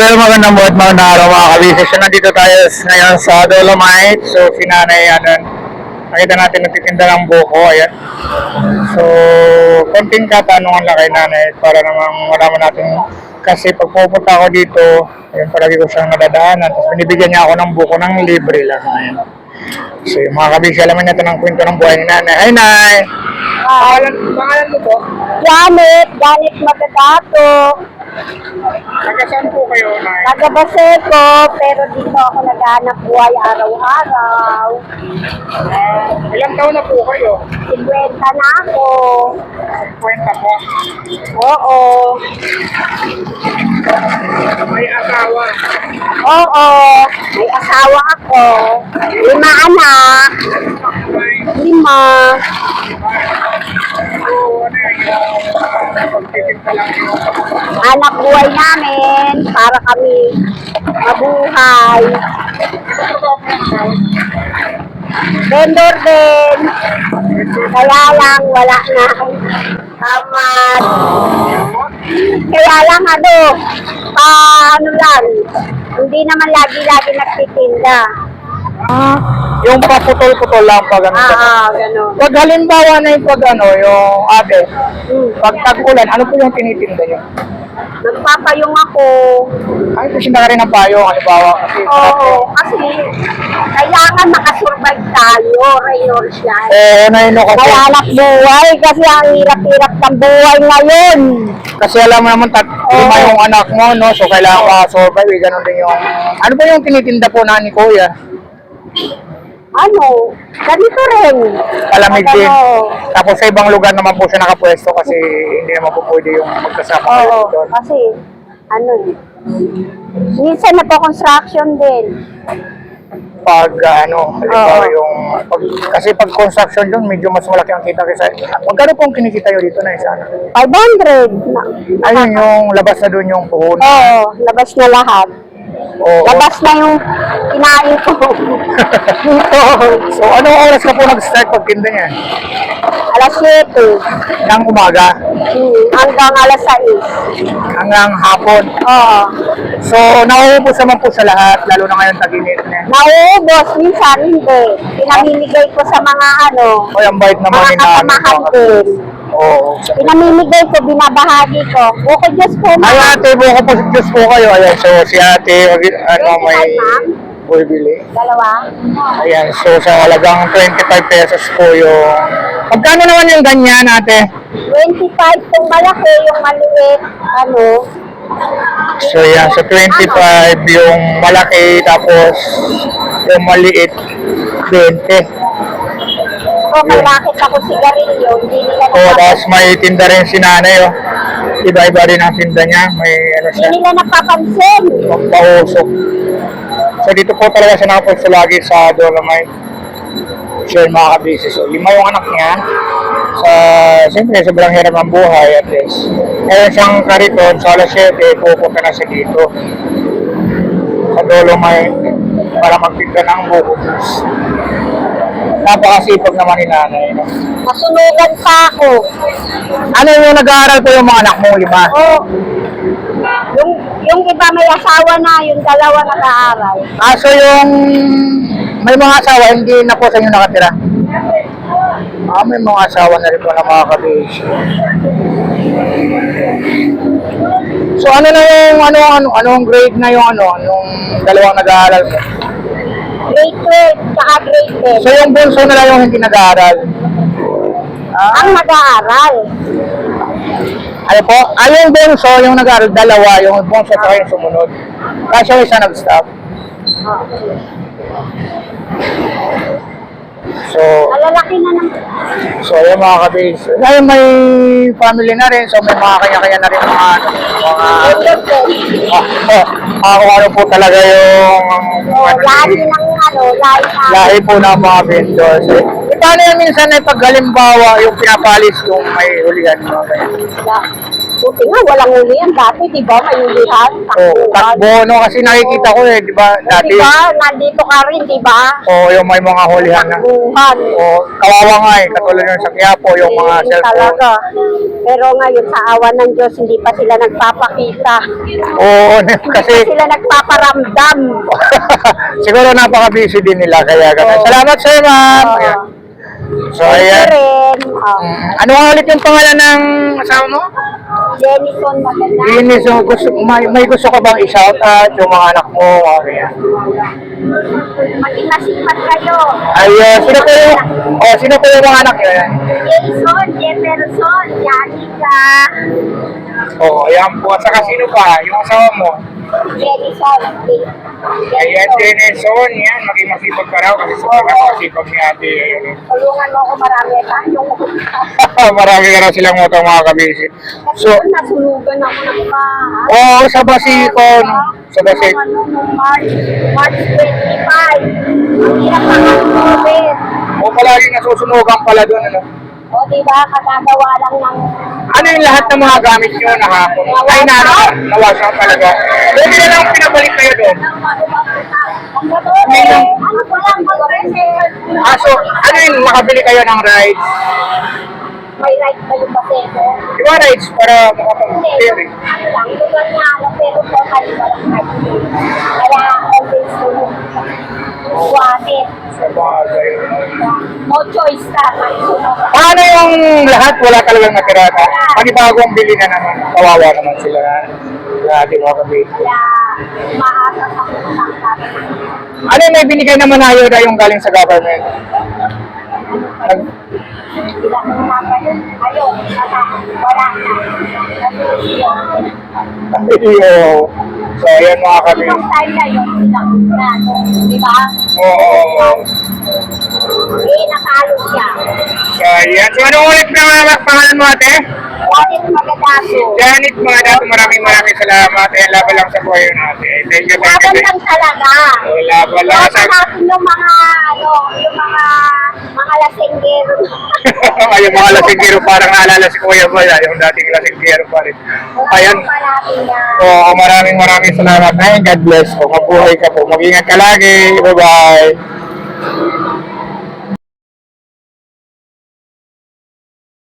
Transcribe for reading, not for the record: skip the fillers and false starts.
well, magandang buhat mga araw mga kabisnes. So, nandito tayo ngayon sa Dolomite. So, si Nanay, nakita natin nagtitinda ng buko. Ayan. So, konting katanungan lang kay Nanay para namang malaman natin. Kasi pag pupunta ako dito, ayun, palagi ko siyang nadadaanan. Tapos binibigyan niya ako ng buko ng libre lang. Ayan. So, mga kabisnes, alaman natin ang kwento ng buhay ni Nanay. Hi, Nay! Pangalan mo po? Janet Magagato. Nagkasaan po kayo, Nay? Taga-Baseco, pero dito ako naghahanap buhay araw-araw. Ilang taon na po kayo? 50 na ako. Kwenta po. Oo. May asawa. Oo. May asawa ako. 5 anak. 5. So, ano yung pagtitinda lang yung Anak buhay namin para kami mabuhay. Vendor din. Kaya lang wala na tamad. Kaya lang ano lang, hindi naman lagi-lagi nagtitinda. yung paputol-putol lang pag ano. Gano'n. Pag halimbawa na yung pag ano, yung ate, pag tag-ulan, ano po yung tinitinda nyo? Nagpapayong ako. Ay, kasi na rin ang payo, halimbawa. Kasi, Oo, kasi kailangan makasurvive tayo, Raynors yan. Naino kasi. Kaya anak buhay, kasi ang hirap-hirap ng buhay ngayon. Kasi alam mo naman, lima yung anak mo, no? So, kailangan ka-survive, ganun din yung... Ano ba yung tinitinda po na ni Kuya? Ganito rin. Palamig din. Ano, Tapos sa ibang lugar naman po siya nakapwesto kasi hindi naman po pwede yung magkasama kayo doon. kasi, minsan na-construction din. Pag halimbawa yung kasi pag construction doon medyo mas malaki ang kita kaysa magkano pong kinikita nyo dito na sana? 500. Ayun yung labas na doon yung puhunan. Oo, labas na lahat. Oo. Labas na yung kinain ko. Dito. So anong oras ka po nag-start pagtinda niya? Alas 7. Ng umaga Hanggang alas 6. hanggang hapon. Oo. So nauubos naman po sa lahat lalo na ngayon tag-init na. Nauubos, minsan hindi. Pinamimigay ko sa mga O yung bait naman mga ni Nanay. kasamahan din. Oo. Pinamimigay ko, binabahagi ko. Buko Diyos po, Ay ate, buko po Diyos po kayo. Ayan, so si ate, may bumibili. Dalawa. Ayan, so sa halagang 25 pesos po yung... Magkano naman yung ganyan, ate? 25 kung malaki, yung maliit, So yan, so 25 yung malaki, tapos yung maliit, 20. kung malakit ako sigarilyo, hindi nila O, tapos may tinda rin si Nanay, oh. Iba-iba rin ang tinda niya, may siya, hindi nila napapansin. pausok. So dito po talaga siya nakapwesto lagi sa Dolomite. So yung mga kabisi. So 5 yung anak niya. Siyempre, sobrang hirap ng buhay at least. Meron siyang kariton sa alas 7, pupunta na siya dito. Sa Dolomite para magtinda ng buko. Napakasipag naman ni Nanay. No? Masunugan pa ako. Ano yung nag-aaral po yung mga anak mo, 5? Yung iba may asawa na, yung dalawa nag-aaral. So yung may mga asawa, hindi na po sa inyo nakatira? May mga asawa na rin po na mga kabis. So ano na yung, anong grade na yung nung dalawang nag-aaral mo? Grade 12, saka grade 10. So yung bunso na lang yung hindi nag-aaral? Ang nag-aaral. Ano po? Yung bunso, yung nag-aaral, dalawa, yung bunso sa yung sumunod. Kasi yung isa nag-stop. So, Malalaki na naman. so yung mga kabis. Ngayon may family na rin, so may mga kanya-kanya na rin mga kung ano po talaga yung Lahi ng lahi po ng mga vendors. Paano yan minsan ay pag halimbawa yung pinapalis yung may hulihan mo? Buti nga, walang ulihan. Dati, di ba, may ulihan. Oh, takbo, no? Kasi nakikita ko eh, di ba? Dati, Di ba, nandito ka rin, di ba? oh, yung may mga hulihan na. Takbuhan. Oh, kawawa nga eh, katulad yung sa Quiapo, yung mga Eh, cellphone. talaga. Pero ngayon, sa awa ng Diyos, hindi pa sila nagpapakita. Oo, kasi Hindi pa sila nagpaparamdam. siguro napaka-busy din nila, kaya ganun. Oo. Salamat sir, ma'am. Oo. Ayan. So, Ito ayan. rin. Ano nga ulit yung pangalan ng asawa mo? Jenison maganda. Dennis, so, may gusto ka bang i-shout out yung mga anak mo? Ayan. Maging masipat kayo. Ayun, sino po yung mga anak niyo? Ayan. Jason, Jefferson, Janica, Oo, ayan po. At saka sino pa? Yung asawa mo? Jenison. Ayan, Denison. Yan, maging masipag ka raw kasi sobrang masipag ni ate. Ayan. Tulungan mo ako marami pa. Yung Marami na raw silang utang mga kabisi. kasi So, nasunugan ako ng bahay. oo, sa Basico. Sa Basico. Nung March 25. Ang hirap na COVID. O palaging nasusunugan pala doon, ano? O diba, katagawa lang ng Ano yung lahat ng mga gamit nyo na hapon? Ay, nawasan talaga. Pwede na lang pinabalik kayo doon. ang motore. Ano ko lang, motore. So, ano yung nakabili kayo ng rides? May right ba yung basero? Di ba rides para Hindi, makapag-ferry? ano lang, lugar nga ako, pero totally walang right. Kaya always tulong. Suwatin. Sa bagay. No choice ka, may sunod. Paano yung lahat wala talagang natira na? Panibagong bili na naman. Kawawa naman sila na lahat yung mga kabili. Kaya maasa sa kusang kami. Ano yung may binigay naman na yung galing sa government? Sila kung naman, ayun, wala na. Iyo. So, ayan mga kabili. Ibang time na yun, sila na, di ba? Oo. Eh, natalo siya. So, ayan. So, ano ulit na pangalan mo ate? Janet Magadaso. Janet, mga dato, maraming salamat. Ayan, laban lang sa buhay natin. Thank you, thank Laban you. lang talaga. Laban lang Laban sa... natin yung mga, yung mga lasenggero. Ay, yung mga lasinggero, parang naalala si Kuya Boy, yung dating lasinggero pa rin. Ayan. Oo, maraming salamat. Ay, God bless po. Mabuhay ka po. Mag-ingat ka lagi. Bye-bye.